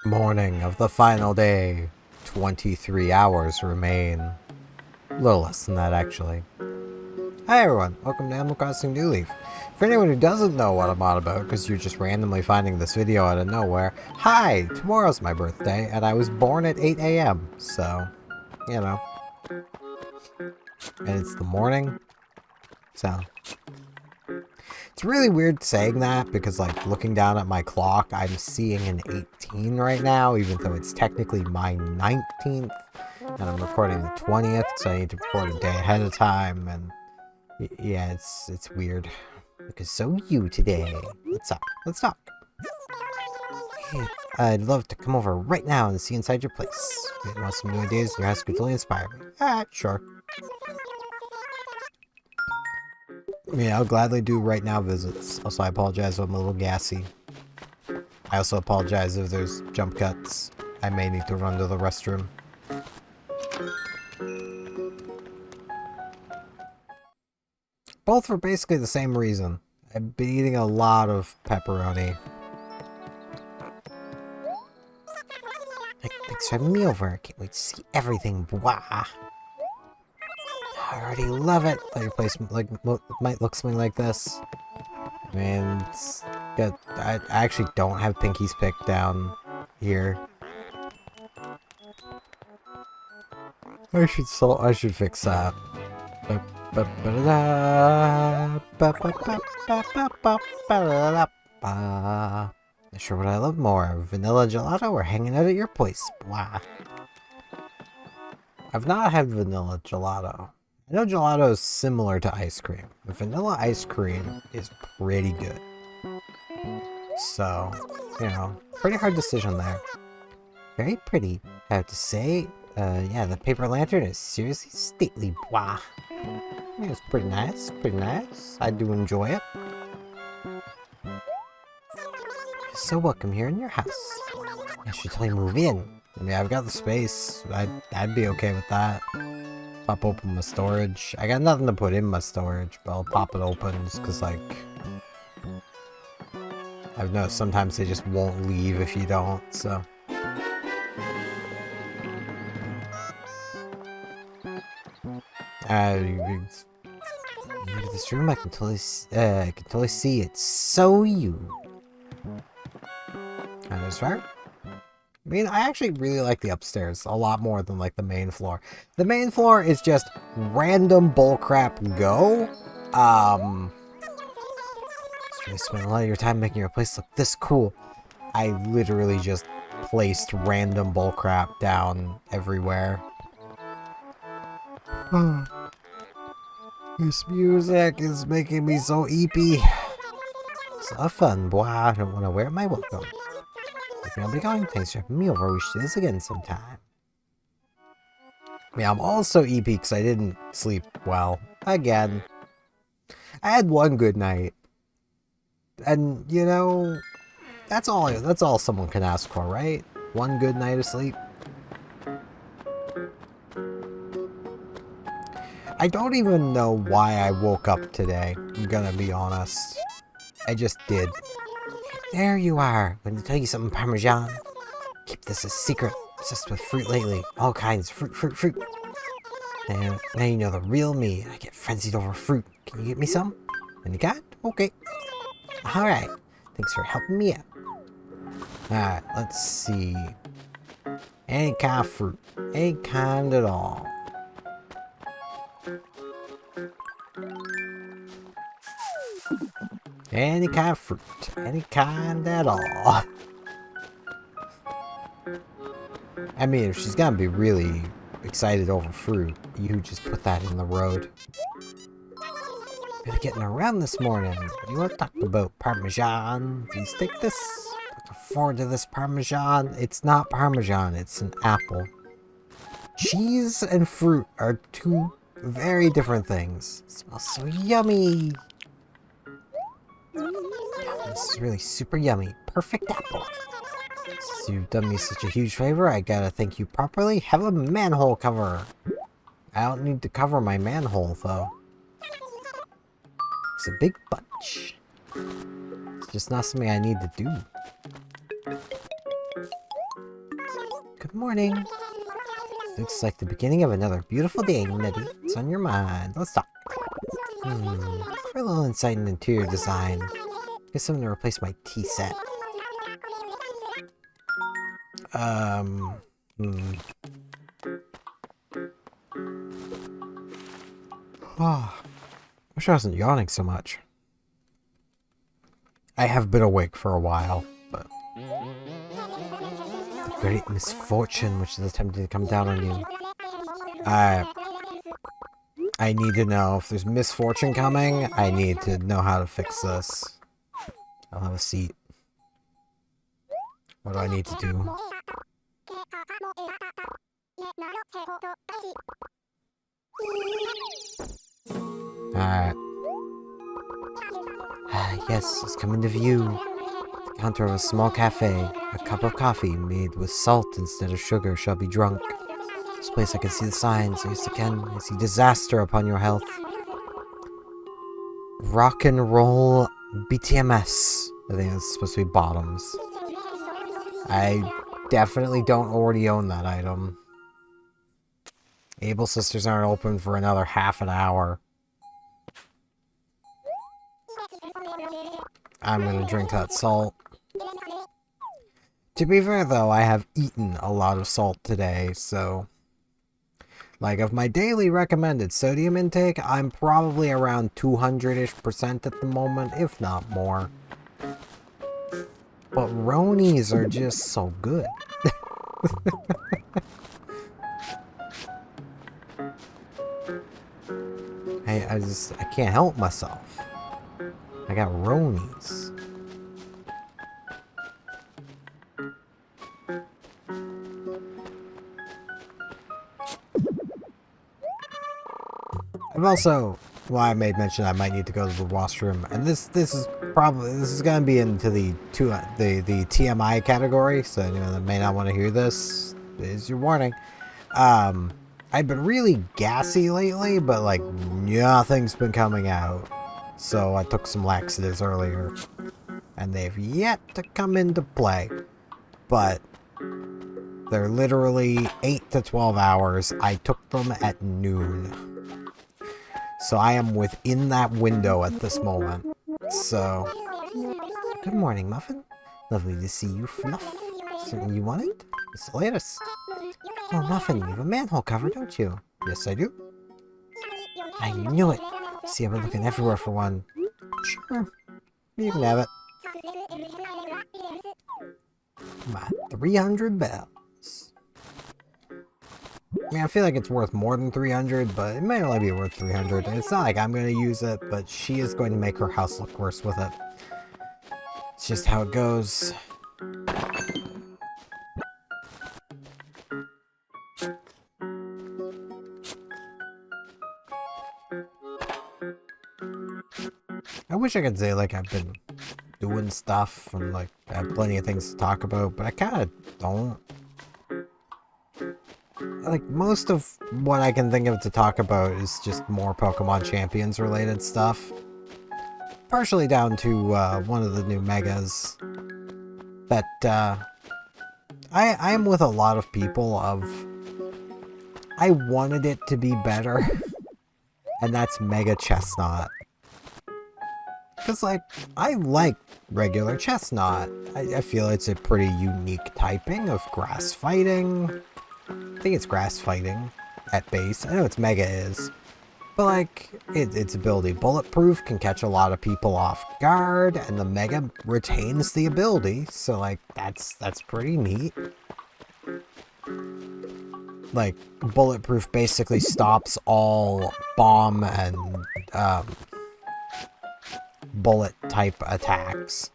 Morning of the final day. 23 hours remain. A little less than that, actually. Hi everyone, welcome to Animal Crossing New Leaf. For anyone who doesn't know what I'm on about, because you're just randomly finding this video out of nowhere, hi! Tomorrow's my birthday, and I was born at 8 a.m., so, you know. And it's the morning, so... It's really weird saying that, because, like, looking down at my clock, I'm seeing an 18 right now, even though it's technically my 19th, and I'm recording the 20th, so I need to record a day ahead of time, and yeah, it's weird. Because so you today. Let's talk. Hey, I'd love to come over right now and see inside your place. You want some new ideas in your house could totally inspire me. Sure. Yeah, I'll gladly do right now visits. Also, I apologize if I'm a little gassy. I also apologize if there's jump cuts. I may need to run to the restroom. Both for basically the same reason. I've been eating a lot of pepperoni. Thanks for having me over. Can't wait to see everything. Blah. I already love it. Thought your place might look something like this. I mean, I actually don't have Pinky's pick down here. I should fix that. Not sure what I love more, vanilla gelato or hanging out at your place. Blah. I've not had vanilla gelato. I know gelato is similar to ice cream. The vanilla ice cream is pretty good. So, you know, pretty hard decision there. Very pretty, I have to say. Yeah, the paper lantern is seriously stately. Blah. Yeah, it's pretty nice, I do enjoy it. So welcome here in your house. I should totally move in. I mean, I've got the space. I'd be okay with that. Pop open my storage. I got nothing to put in my storage, but I'll pop it open just because, like... I've noticed sometimes they just won't leave if you don't, so... Look at this room, I can totally see it's so you. That's right. I mean, I actually really like the upstairs a lot more than, like, the main floor. The main floor is just random bullcrap go. You spend a lot of your time making your place look this cool. I literally just placed random bullcrap down everywhere. This music is making me so eepy. So fun, boy. I don't want to wear my welcome. I'll be going. Thanks for having me over. We should do this again sometime. Yeah, I'm also EP because I didn't sleep well. Again. I had one good night. And, you know, that's all someone can ask for, right? One good night of sleep. I don't even know why I woke up today, I'm gonna be honest. I just did. There you are. I'm gonna tell you something, Parmesan. Keep this a secret. Obsessed with fruit lately. All kinds. Fruit. Now you know the real me. I get frenzied over fruit. Can you get me some? And you got? Okay. Alright. Thanks for helping me out. Alright, let's see. Any kind of fruit. Any kind at all. Any kind of fruit. Any kind at all. I mean, if she's gonna be really excited over fruit, you just put that in the road. Really getting around this morning. You want to talk about Parmesan? Please take this. Looking forward to this Parmesan. It's not Parmesan, it's an apple. Cheese and fruit are two very different things. It smells so yummy. This is really super yummy. Perfect apple. Since you've done me such a huge favor, I gotta thank you properly. Have a manhole cover. I don't need to cover my manhole, though. It's a big bunch. It's just not something I need to do. Good morning. Looks like the beginning of another beautiful day, Nutty. What's on your mind? Let's talk. For a little insight in interior design. Get something to replace my tea set. Oh, wish I wasn't yawning so much. I have been awake for a while, but the great misfortune which is attempting to come down on you. I need to know if there's misfortune coming. I need to know how to fix this. I'll have a seat. What do I need to do? Alright. Yes, it's coming to view. The counter of a small cafe. A cup of coffee made with salt instead of sugar shall be drunk. This place I can see the signs. Yes, I can. I see disaster upon your health. Rock and roll BTMS. I think it's supposed to be bottoms. I definitely don't already own that item. Able Sisters aren't open for another half an hour. I'm gonna drink that salt. To be fair though, I have eaten a lot of salt today, so... Like, of my daily recommended sodium intake, I'm probably around 200-ish% at the moment, if not more. But Ronies are just so good. I can't help myself. I got Ronies. I've also, well, I made mention I might need to go to the washroom, and this is gonna be into the TMI category, so anyone that may not want to hear this is your warning. I've been really gassy lately, but like nothing's been coming out. So I took some laxatives earlier, and they've yet to come into play. But they're literally 8 to 12 hours. I took them at noon. So I am within that window at this moment. So, good morning, Muffin. Lovely to see you, Fluff. Something you wanted? It's the latest. Oh, Muffin, you have a manhole cover, don't you? Yes, I do. I knew it. See, I've been looking everywhere for one. Sure. You can have it. My 300 bells. I mean, I feel like it's worth more than 300, but it may only be worth 300. It's not like I'm going to use it, but she is going to make her house look worse with it. It's just how it goes. I wish I could say, like, I've been doing stuff and, like, I have plenty of things to talk about, but I kind of don't. Like, most of what I can think of to talk about is just more Pokemon Champions related stuff. Partially down to one of the new megas. That, I am with a lot of people of... I wanted it to be better. And that's Mega Chestnut. Because, like, I like regular Chestnut. I feel it's a pretty unique typing of grass fighting. I think it's grass fighting at base. I know its Mega is. But, like, its ability Bulletproof can catch a lot of people off guard, and the Mega retains the ability. So, like, that's pretty neat. Like, Bulletproof basically stops all bomb and, bullet type attacks.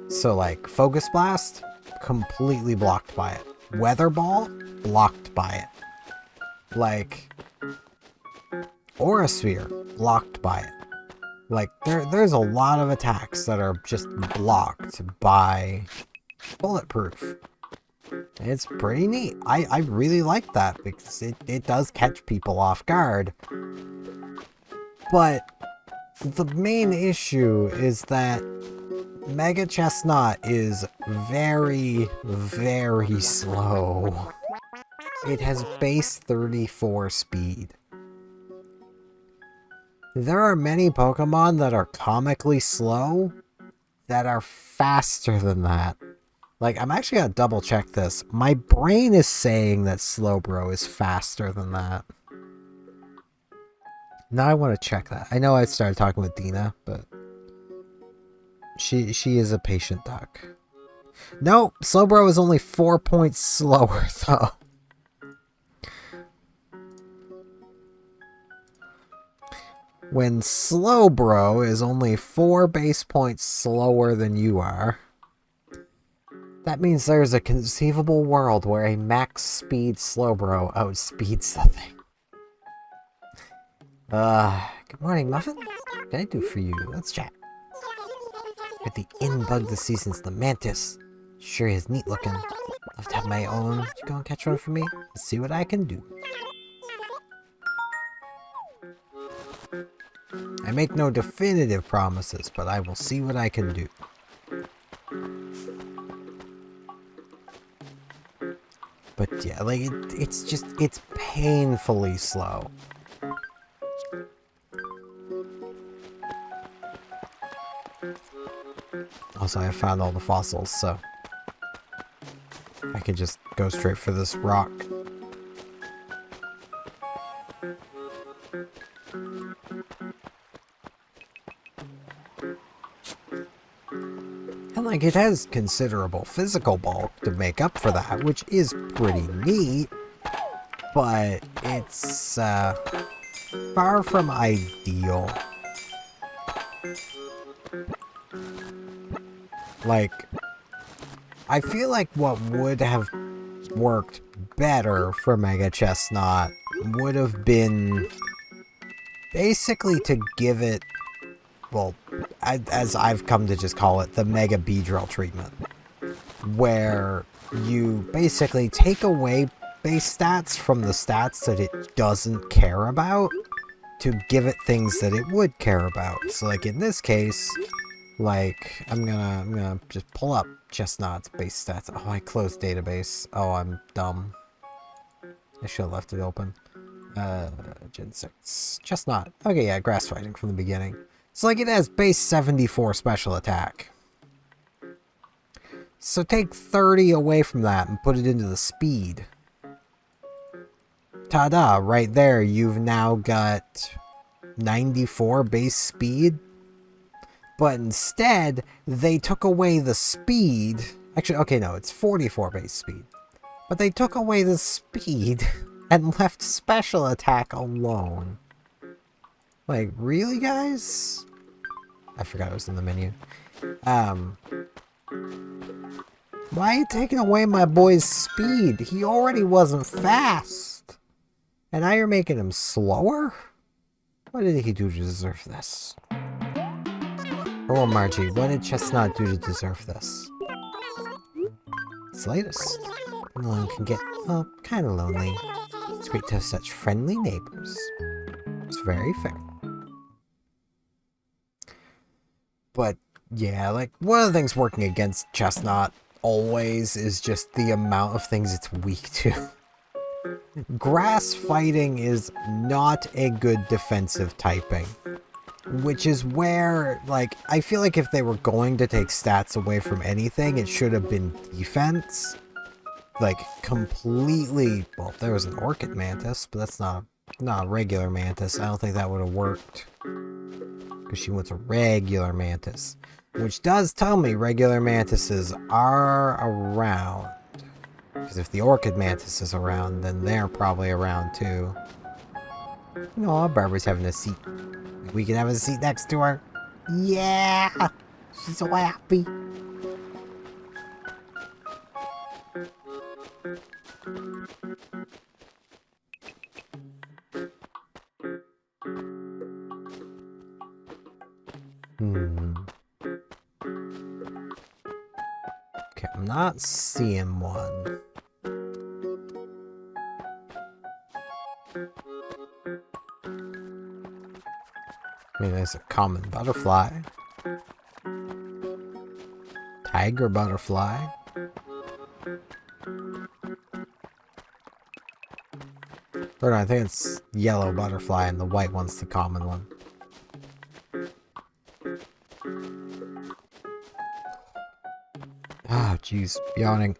So like Focus Blast, completely blocked by it. Weather Ball, blocked by it. Like Aura Sphere, blocked by it. Like there's a lot of attacks that are just blocked by Bulletproof. It's pretty neat. I really like that because it does catch people off guard. But the main issue is that Mega Chestnut is very, very slow. It has base 34 speed. There are many Pokemon that are comically slow that are faster than that. Like, I'm actually gonna double check this. My brain is saying that Slowbro is faster than that. Now I want to check that. I know I started talking with Dina, but she is a patient duck. No, Slowbro is only 4 points slower, though. When Slowbro is only 4 base points slower than you are, that means there's a conceivable world where a max speed Slowbro outspeeds the thing. Good morning, Muffin. What can I do for you? Let's chat. With the in-bug this season's the Mantis. Sure is neat looking. Love to have my own. You go and catch one for me? Let's see what I can do. I make no definitive promises, but I will see what I can do. But yeah, like, it's painfully slow. Also, I found all the fossils, so I can just go straight for this rock. And like, it has considerable physical bulk to make up for that, which is pretty neat, but it's far from ideal. Like, I feel like what would have worked better for Mega Chestnut would have been basically to give it, well, as I've come to just call it, the Mega Beedrill treatment, where you basically take away base stats from the stats that it doesn't care about to give it things that it would care about. So like in this case, like I'm gonna just pull up Chestnut's base stats. Oh, I closed database. Oh, I'm dumb. I should have left it open. Gen 6. Chestnut. Okay, yeah, grass fighting from the beginning. So like it has base 74 special attack. So take 30 away from that and put it into the speed. Ta-da, right there, you've now got 94 base speed. But instead, they took away the speed. Actually, okay, no, it's 44 base speed. But they took away the speed and left special attack alone. Like, really, guys? I forgot it was in the menu. Why are you taking away my boy's speed? He already wasn't fast. And now you're making him slower? What did he do to deserve this? Hello, Margie. What did Chestnut do to deserve this? It's latest. No one can get, well, kind of lonely. It's great to have such friendly neighbors. It's very fair. But, yeah, like, one of the things working against Chestnut always is just the amount of things it's weak to. Grass fighting is not a good defensive typing. Which is where, like, I feel like if they were going to take stats away from anything, it should have been defense. Like, completely, well, there was an Orchid Mantis, but that's not a regular Mantis. I don't think that would have worked. Because she wants a regular Mantis. Which does tell me regular Mantises are around. Because if the Orchid Mantis is around, then they're probably around too. Aw, Barbara's having a seat. We can have a seat next to her. Yeah! She's so happy. Okay, I'm not seeing one. I mean, there's a common butterfly. Tiger butterfly. Or no, I think it's yellow butterfly and the white one's the common one. Ah, jeez, yawning.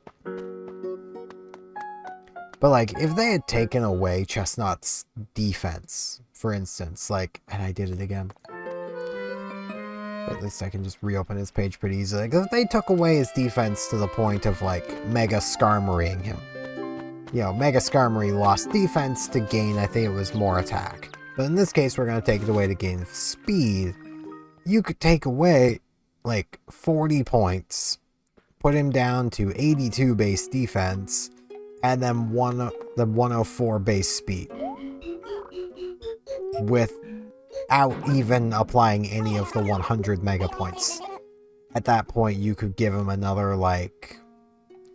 But like, if they had taken away Chestnut's defense, for instance, like, and I did it again. But at least I can just reopen his page pretty easily. Like, if they took away his defense to the point of like Mega Skarmorying him. You know, Mega Skarmory lost defense to gain, I think it was more attack. But in this case, we're going to take it away to gain speed. You could take away like 40 points, put him down to 82 base defense, and then the 104 base speed. Without even applying any of the 100 mega points. At that point, you could give him another like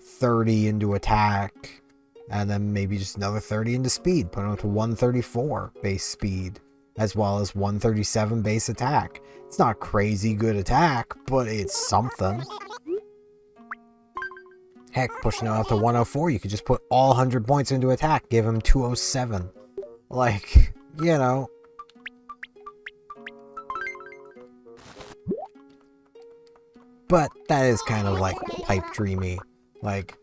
30 into attack, and then maybe just another 30 into speed. Put him up to 134 base speed, as well as 137 base attack. It's not crazy good attack, but it's something. Heck, pushing him up to 104, you could just put all 100 points into attack, give him 207. Like, you know. But that is kind of like pipe dreamy. Like,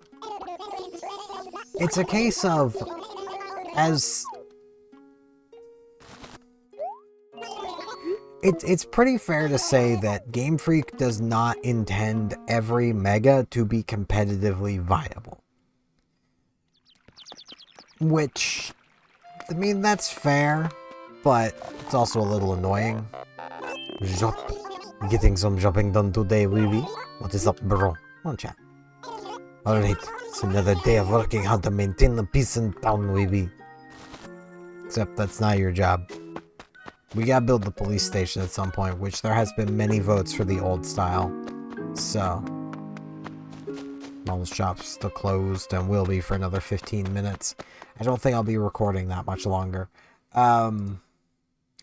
it's a case of, as it's pretty fair to say that Game Freak does not intend every mega to be competitively viable. Which, I mean, that's fair, but it's also a little annoying. Jump. Getting some jumping done today, Weeby. What is up, bro? Come on, chat. Alright, it's another day of working hard to maintain the peace in town, Weeby. Except that's not your job. We gotta build the police station at some point, which there has been many votes for the old style. So, all the shops still closed and will be for another 15 minutes. I don't think I'll be recording that much longer.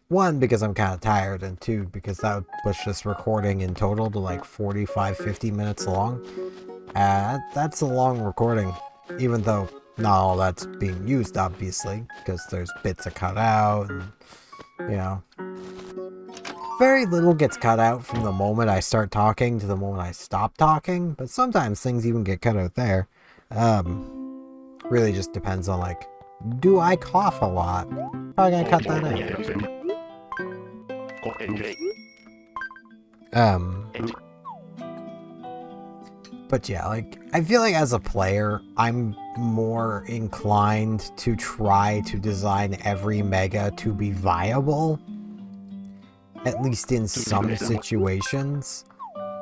One, because I'm kind of tired, and two, because that would push this recording in total to like 45-50 minutes long. That's a long recording, even though not all that's being used, obviously, because there's bits that cut out, and, you know. Very little gets cut out from the moment I start talking to the moment I stop talking, but sometimes things even get cut out there. Really just depends on, like, do I cough a lot? Probably gonna cut that out. But yeah, like, I feel like as a player, I'm more inclined to try to design every mega to be viable. At least in some situations.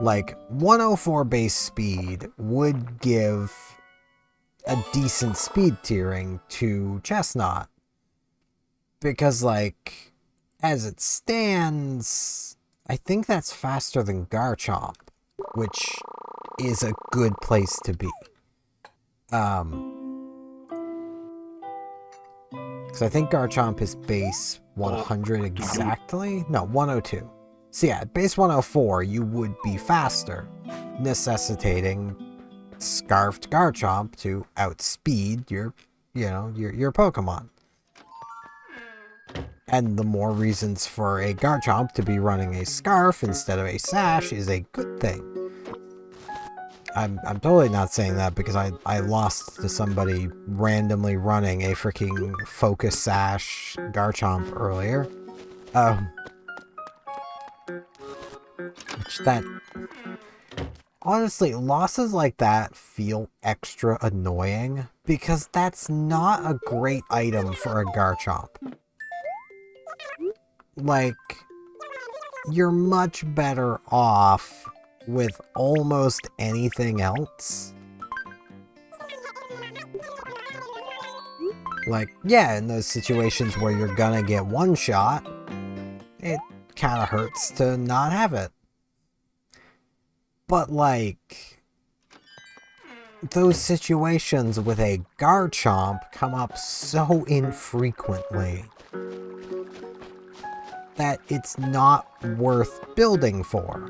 Like, 104 base speed would give a decent speed tiering to Chestnut. Because, like, as it stands, I think that's faster than Garchomp, which is a good place to be. Because I think Garchomp is base 100 exactly? No, 102. So yeah, at base 104, you would be faster, necessitating Scarfed Garchomp to outspeed your Pokemon. And the more reasons for a Garchomp to be running a Scarf instead of a Sash is a good thing. I'm totally not saying that because I lost to somebody randomly running a freaking Focus Sash Garchomp earlier. Which that... Honestly, losses like that feel extra annoying because that's not a great item for a Garchomp. Like, you're much better off with almost anything else. Like, yeah, in those situations where you're gonna get one shot, it kinda hurts to not have it. But, like, those situations with a Garchomp come up so infrequently that it's not worth building for.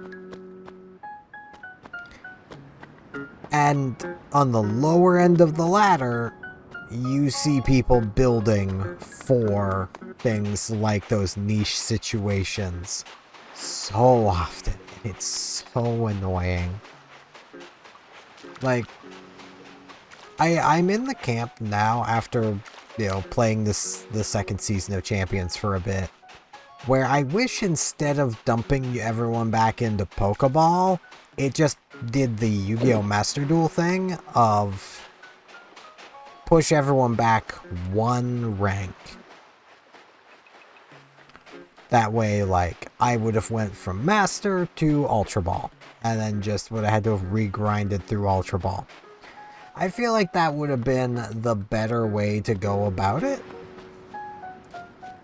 And on the lower end of the ladder, you see people building for things like those niche situations so often. It's so annoying. Like, I'm in the camp now after, playing the second season of Champions for a bit, where I wish instead of dumping everyone back into Pokeball, it just did the Yu-Gi-Oh! Master Duel thing of push everyone back one rank. That way, like, I would have went from Master to Ultra Ball, and then just would have had to have regrinded through Ultra Ball. I feel like that would have been the better way to go about it.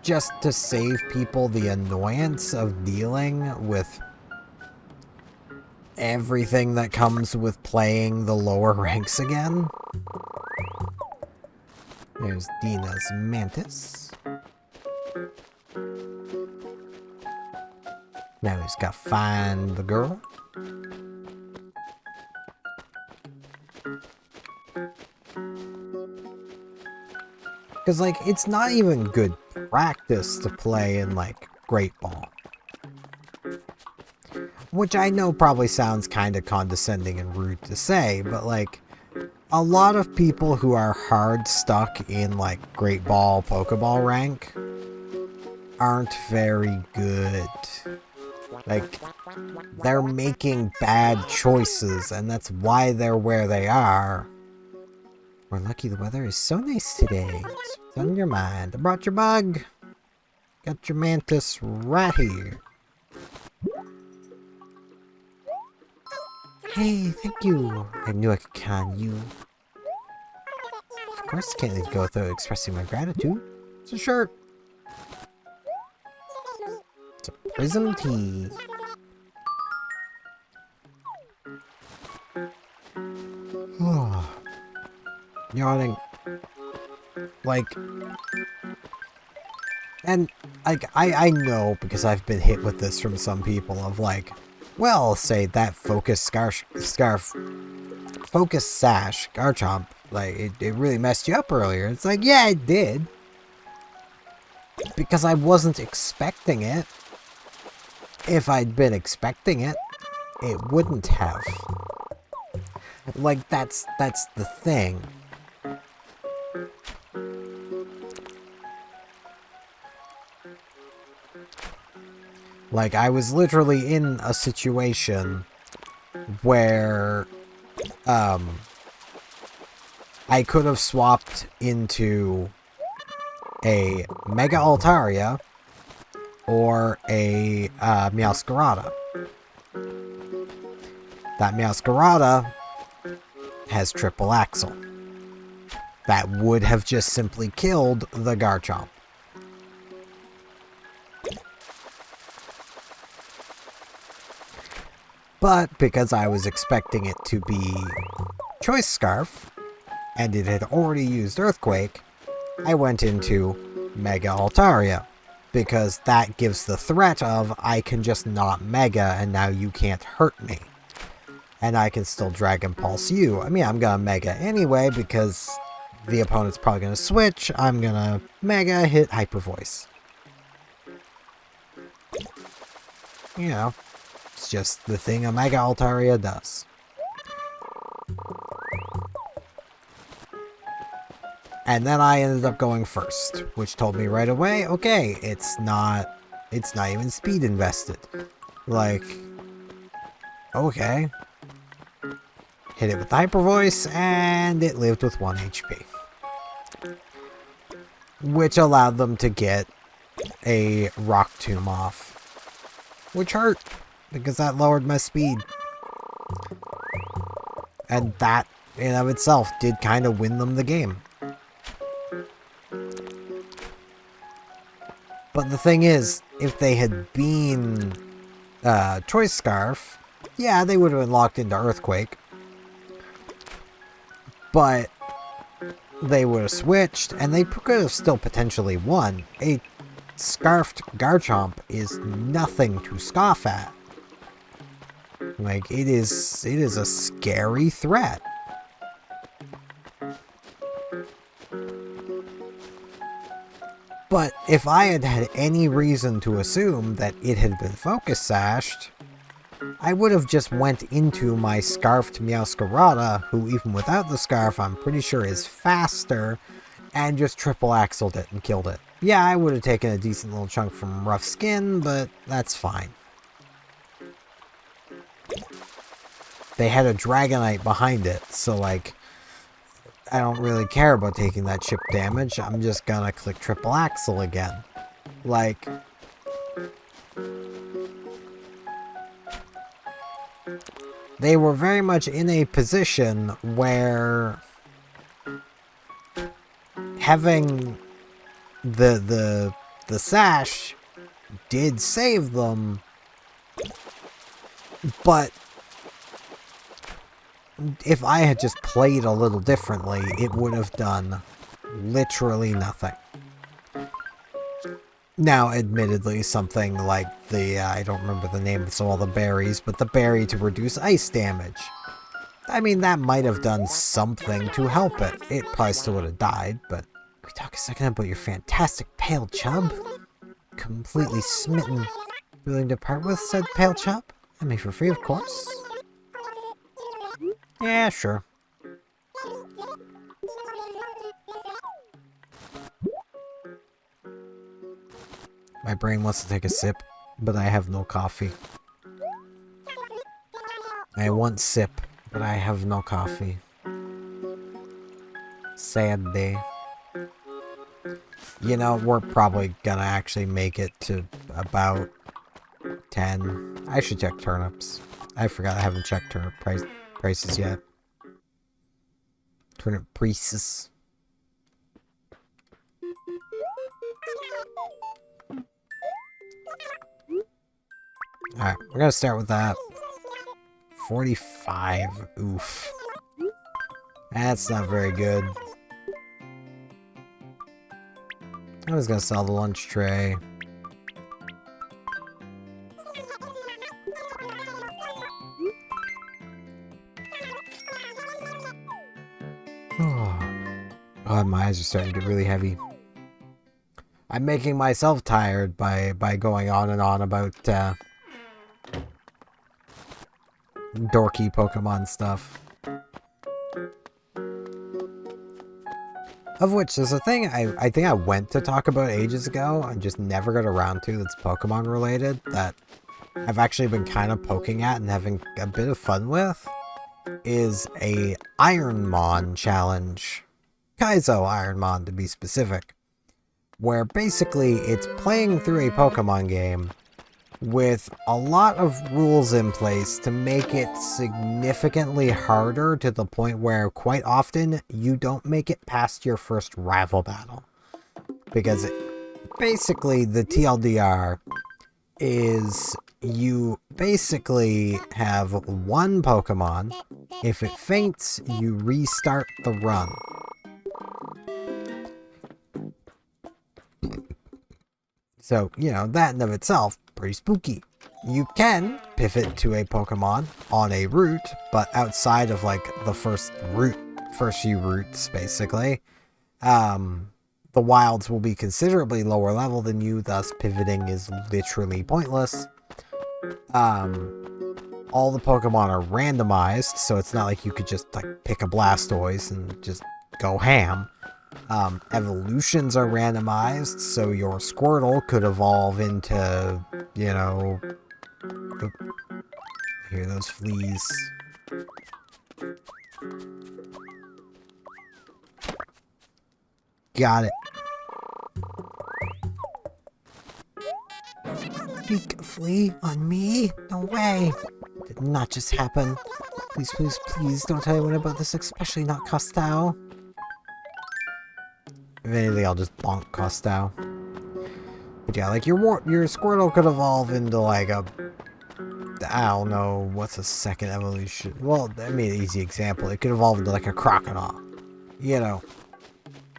Just to save people the annoyance of dealing with everything that comes with playing the lower ranks again. There's Dina's Mantis. Now he's got to find the girl. Because, like, it's not even good practice to play in, like, Great Ball. Which I know probably sounds kind of condescending and rude to say, but, like, a lot of people who are hard stuck in, like, Great Ball, Pokeball rank aren't very good. Like, they're making bad choices, and that's why they're where they are. We're lucky the weather is so nice today. What's on your mind? I brought your bug. Got your Mantis right here. Hey, thank you. I knew I could count on you. Of course, can't let it go without expressing my gratitude. It's a shirt. It's a Prism tee. Yawning. Like, and like I know because I've been hit with this from some people of like, well, say that focus sash Garchomp, like it really messed you up earlier. It's like, yeah, it did. Because I wasn't expecting it. If I'd been expecting it, it wouldn't have. Like, that's the thing. Like, I was literally in a situation where, I could have swapped into a Mega Altaria or a, Meowscarada. That Meowscarada has triple axle. That would have just simply killed the Garchomp. But because I was expecting it to be Choice Scarf, and it had already used Earthquake, I went into Mega Altaria. Because that gives the threat of, I can just not Mega and now you can't hurt me. And I can still Dragon Pulse you. I mean, I'm gonna Mega anyway because the opponent's probably gonna switch. I'm gonna Mega hit Hyper Voice. You know, it's just the thing a Mega Altaria does. And then I ended up going first, which told me right away, okay, it's not even speed invested. Like, okay. Hit it with Hyper Voice, and it lived with 1 HP. Which allowed them to get a Rock Tomb off. Which hurt, because that lowered my speed. And that, in of itself, did kind of win them the game. But the thing is, if they had been Choice Scarf, yeah, they would have been locked into Earthquake. But they would have switched, and they could have still potentially won. A Scarfed Garchomp is nothing to scoff at. Like, it is a scary threat. But if I had had any reason to assume that it had been focus sashed, I would have just went into my scarfed Meowscarada, who even without the scarf I'm pretty sure is faster, and just triple axled it and killed it. Yeah, I would have taken a decent little chunk from Rough Skin, but that's fine. They had a Dragonite behind it, so like, I don't really care about taking that chip damage. I'm just gonna click triple axle again. Like, they were very much in a position where having the sash did save them, but if I had just played a little differently, it would have done literally nothing. Now, admittedly, something like the, I don't remember the name of all the berries, but the berry to reduce ice damage. I mean, that might have done something to help it. It probably still would have died, but... Can we talk a second about your fantastic pale chub? Completely smitten. Willing to part with said pale chub? I mean, for free, of course. Yeah, sure. My brain wants to take a sip, but I have no coffee. I want sip, but I have no coffee. Sad day. You know, we're probably gonna actually make it to about 10. I should check turnips. I forgot I haven't checked turnip prices yet. Turnip prices. Alright, we're gonna start with that. 45. Oof. That's not very good. I was gonna sell the lunch tray. Oh, my eyes are starting to get really heavy. I'm making myself tired by going on and on about dorky Pokemon stuff. Of which, there's a thing I think I went to talk about ages ago and just never got around to that's Pokemon related that I've actually been kind of poking at and having a bit of fun with, is a Ironmon challenge. Kaizo Ironmon to be specific. Where basically it's playing through a Pokemon game with a lot of rules in place to make it significantly harder to the point where quite often you don't make it past your first rival battle. Because basically the TLDR is you basically have one Pokemon. If it faints, you restart the run. So, you know, that in of itself, pretty spooky. You can pivot to a Pokemon on a route, but outside of, like, the first few routes, basically, the wilds will be considerably lower level than you, thus pivoting is literally pointless. All the Pokemon are randomized, so it's not like you could just, like, pick a Blastoise and just go ham. Evolutions are randomized, so your Squirtle could evolve into, you know... I hear those fleas. Got it. Weak flea on me? No way! Did not just happen. Please, please, please don't tell anyone about this, especially not Costau. If anything, I'll just bonk Costau. But yeah, like your Squirtle could evolve into like a... I don't know, what's a second evolution? Well, I mean, an easy example. It could evolve into like a Crocodile. You know.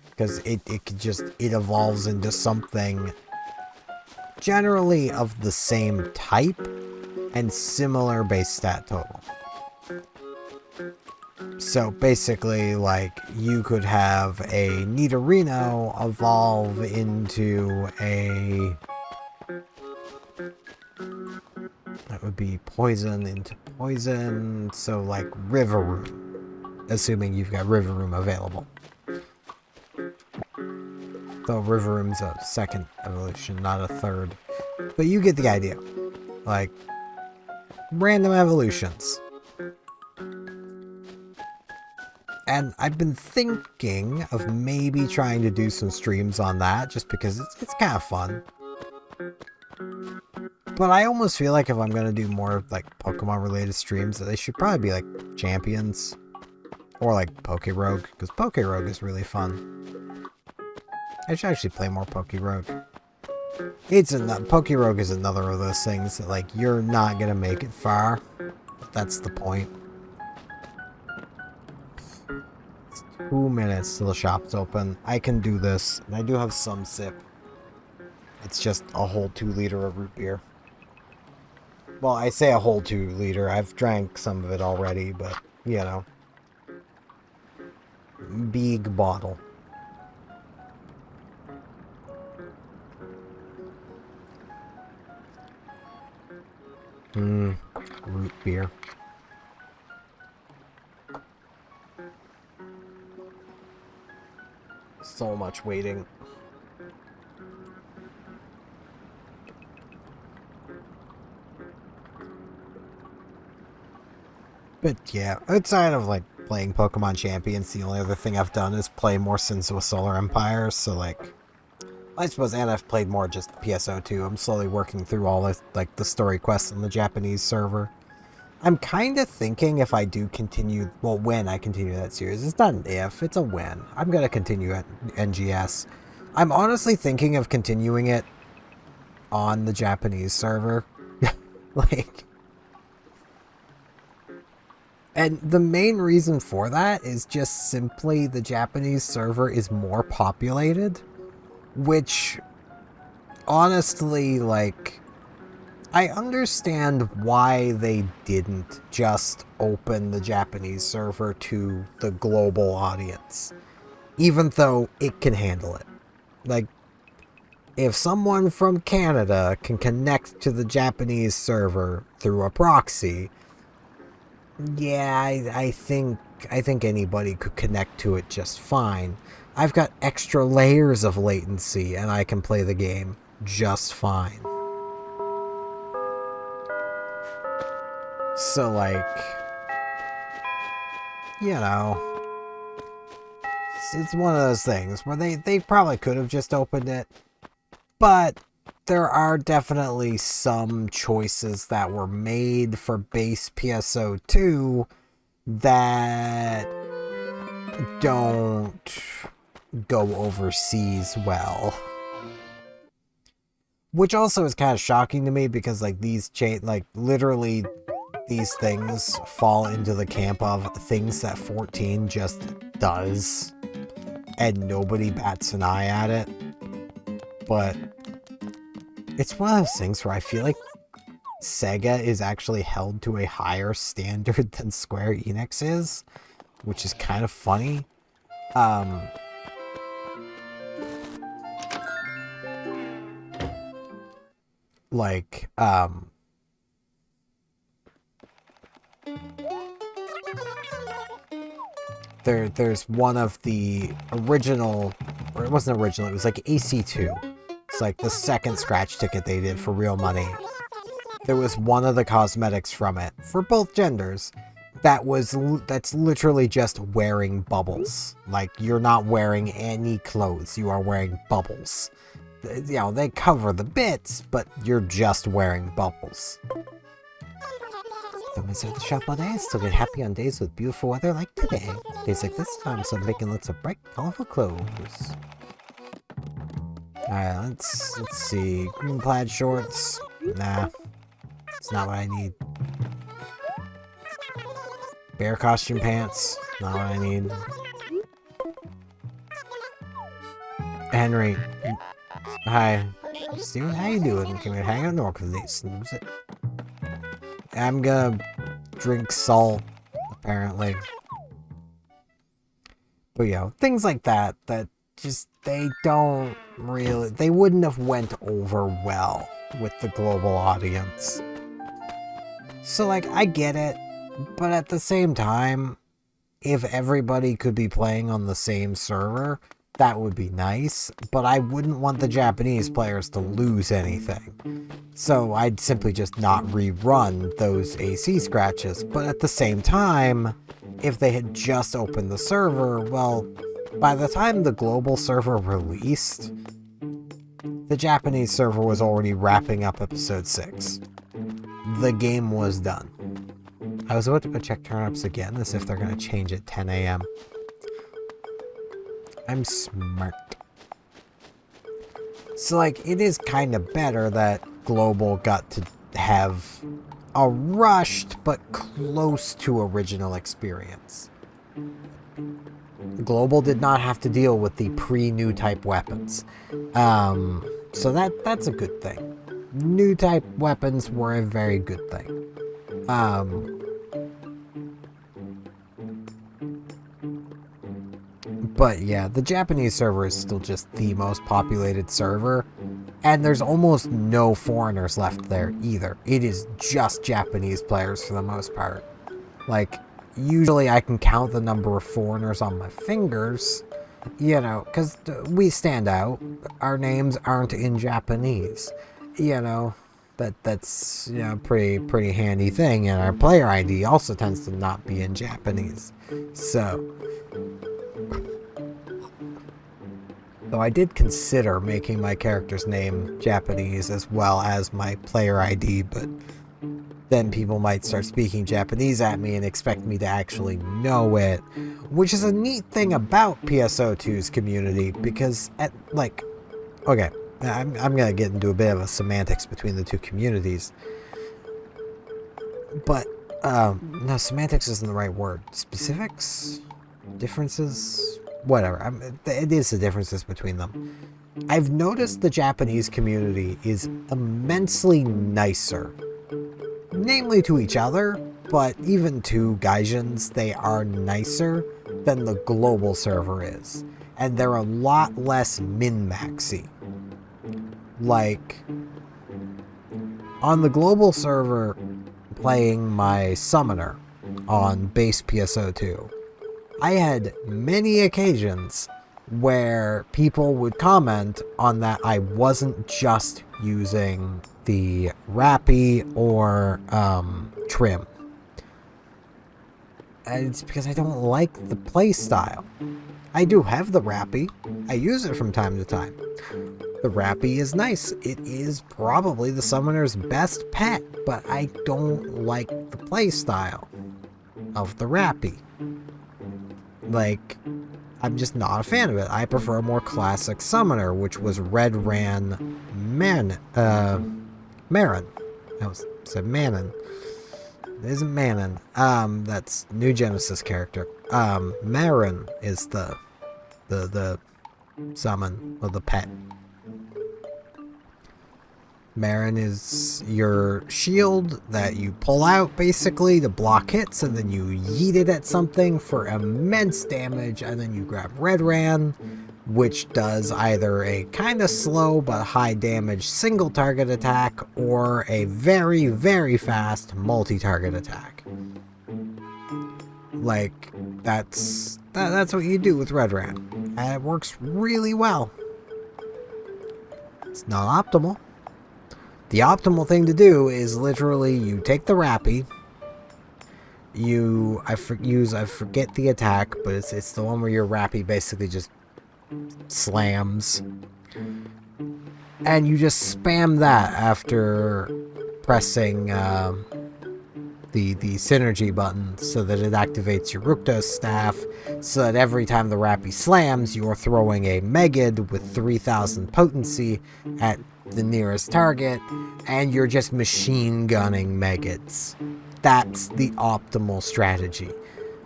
Because it could just... It evolves into something generally of the same type and similar base stat total. So basically, like, you could have a Nidorino evolve into a... That would be poison into poison, so like Rivaroom. Assuming you've got Rivaroom available. Though Rivaroom's a second evolution, not a third. But you get the idea. Like, random evolutions. And I've been thinking of maybe trying to do some streams on that, just because it's kind of fun. But I almost feel like if I'm going to do more, like, Pokemon-related streams, they should probably be, like, Champions. Or, like, Pokerogue, because Pokerogue is really fun. I should actually play more Pokerogue. Pokerogue is another of those things that, like, you're not going to make it far. That's the point. It's 2 minutes till the shop's open. I can do this, and I do have some sip. It's just a whole 2 liter of root beer. Well, I say a whole 2 liter. I've drank some of it already, but, you know. Big bottle. Root beer. So much waiting. But yeah, outside of like playing Pokemon Champions, the only other thing I've done is play more Sins of a Solar Empire, so like, I suppose, and I've played more just PSO2. I'm slowly working through all the, like, the story quests on the Japanese server. I'm kind of thinking if I do continue, well, when I continue that series, it's not an if, it's a when. I'm going to continue at NGS. I'm honestly thinking of continuing it on the Japanese server. Like, and the main reason for that is just simply the Japanese server is more populated, which, honestly, like, I understand why they didn't just open the Japanese server to the global audience, even though it can handle it. Like, if someone from Canada can connect to the Japanese server through a proxy, yeah, I think anybody could connect to it just fine. I've got extra layers of latency, and I can play the game just fine. So, like, you know, it's one of those things where they probably could have just opened it, but there are definitely some choices that were made for base PSO2 that don't go overseas well. Which also is kind of shocking to me because, like, literally these things fall into the camp of things that 14 just does and nobody bats an eye at it. But it's one of those things where I feel like Sega is actually held to a higher standard than Square Enix is, which is kind of funny. There's one of the original, or it wasn't original, it was like AC2. It's like the second scratch ticket they did for real money. There was one of the cosmetics from it, for both genders, that's literally just wearing bubbles. Like, you're not wearing any clothes, you are wearing bubbles. You know, they cover the bits, but you're just wearing bubbles. Don't visit the shop all day, still get happy on days with beautiful weather like today. Days like this, I'm still making lots of bright, colorful clothes. Alright, let's see. Green plaid shorts. Nah. It's not what I need. Bear costume pants. Not what I need. Henry. Hi. Steven, how you doing? Can we hang out? No, because they snooze it. I'm gonna drink salt, apparently. But, you know, things like that, that just, they wouldn't have went over well with the global audience. So, like, I get it, but at the same time, if everybody could be playing on the same server, that would be nice, but I wouldn't want the Japanese players to lose anything. So I'd simply just not rerun those AC scratches. But at the same time, if they had just opened the server, well, by the time the global server released, the Japanese server was already wrapping up episode 6. The game was done. I was about to go check turnups again, as if they're going to change at 10 a.m. I'm smart. So, like, it is kind of better that Global got to have a rushed but close to original experience. Global did not have to deal with the pre-new type weapons. So that's a good thing. New type weapons were a very good thing. But yeah, the Japanese server is still just the most populated server, and there's almost no foreigners left there either. It is just Japanese players for the most part. Like, usually I can count the number of foreigners on my fingers, you know, because we stand out. Our names aren't in Japanese, you know. That's you know, pretty handy thing, and our player ID also tends to not be in Japanese. So though I did consider making my character's name Japanese as well as my player ID, but then people might start speaking Japanese at me and expect me to actually know it, which is a neat thing about PSO2's community, because okay, I'm gonna get into a bit of a semantics between the two communities, but no, semantics isn't the right word. Specifics? Differences? Whatever. It is the differences between them. I've noticed the Japanese community is immensely nicer. Namely to each other, but even to Gaijins, they are nicer than the global server is. And they're a lot less min-maxy. Like, on the global server, playing my summoner on base PSO2, I had many occasions where people would comment on that I wasn't just using the Rappy or Trim. And it's because I don't like the playstyle. I do have the Rappy. I use it from time to time. The Rappy is nice. It is probably the summoner's best pet, but I don't like the playstyle of the Rappy. Like, I'm just not a fan of it. I prefer a more classic summoner, which was Red Ran Marin. I said Manon. It isn't Manon. That's New Genesis character. Marin is the summon, or the pet. Marin is your shield that you pull out, basically, to block hits, and then you yeet it at something for immense damage, and then you grab Red Ran, which does either a kind of slow but high damage single target attack, or a very, very fast multi-target attack. Like, that's what you do with Red Ran, and it works really well. It's not optimal. The optimal thing to do is literally you take the Rappy, I forget the attack, but it's the one where your Rappy basically just slams, and you just spam that after pressing the synergy button so that it activates your Ruktos staff, so that every time the Rappy slams, you're throwing a Megid with 3000 potency at the nearest target, and you're just machine gunning Megids. That's the optimal strategy.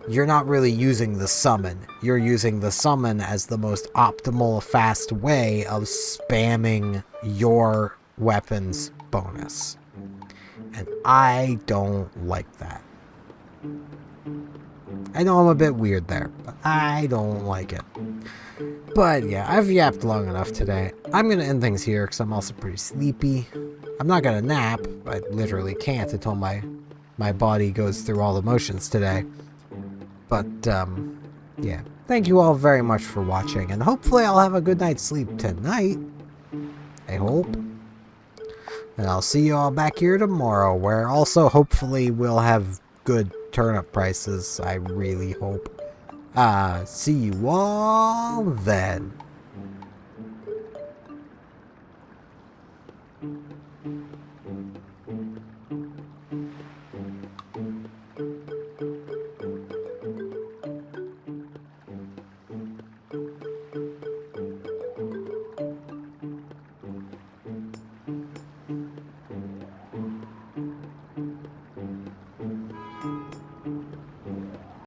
You're not really using the summon. You're using the summon as the most optimal, fast way of spamming your weapon's bonus. And I don't like that. I know I'm a bit weird there, but I don't like it. But yeah, I've yapped long enough today. I'm going to end things here because I'm also pretty sleepy. I'm not going to nap. I literally can't until my body goes through all the motions today. But, yeah. Thank you all very much for watching, and hopefully I'll have a good night's sleep tonight. I hope. And I'll see you all back here tomorrow, where also hopefully we'll have good turnip prices. I really hope. See you all then.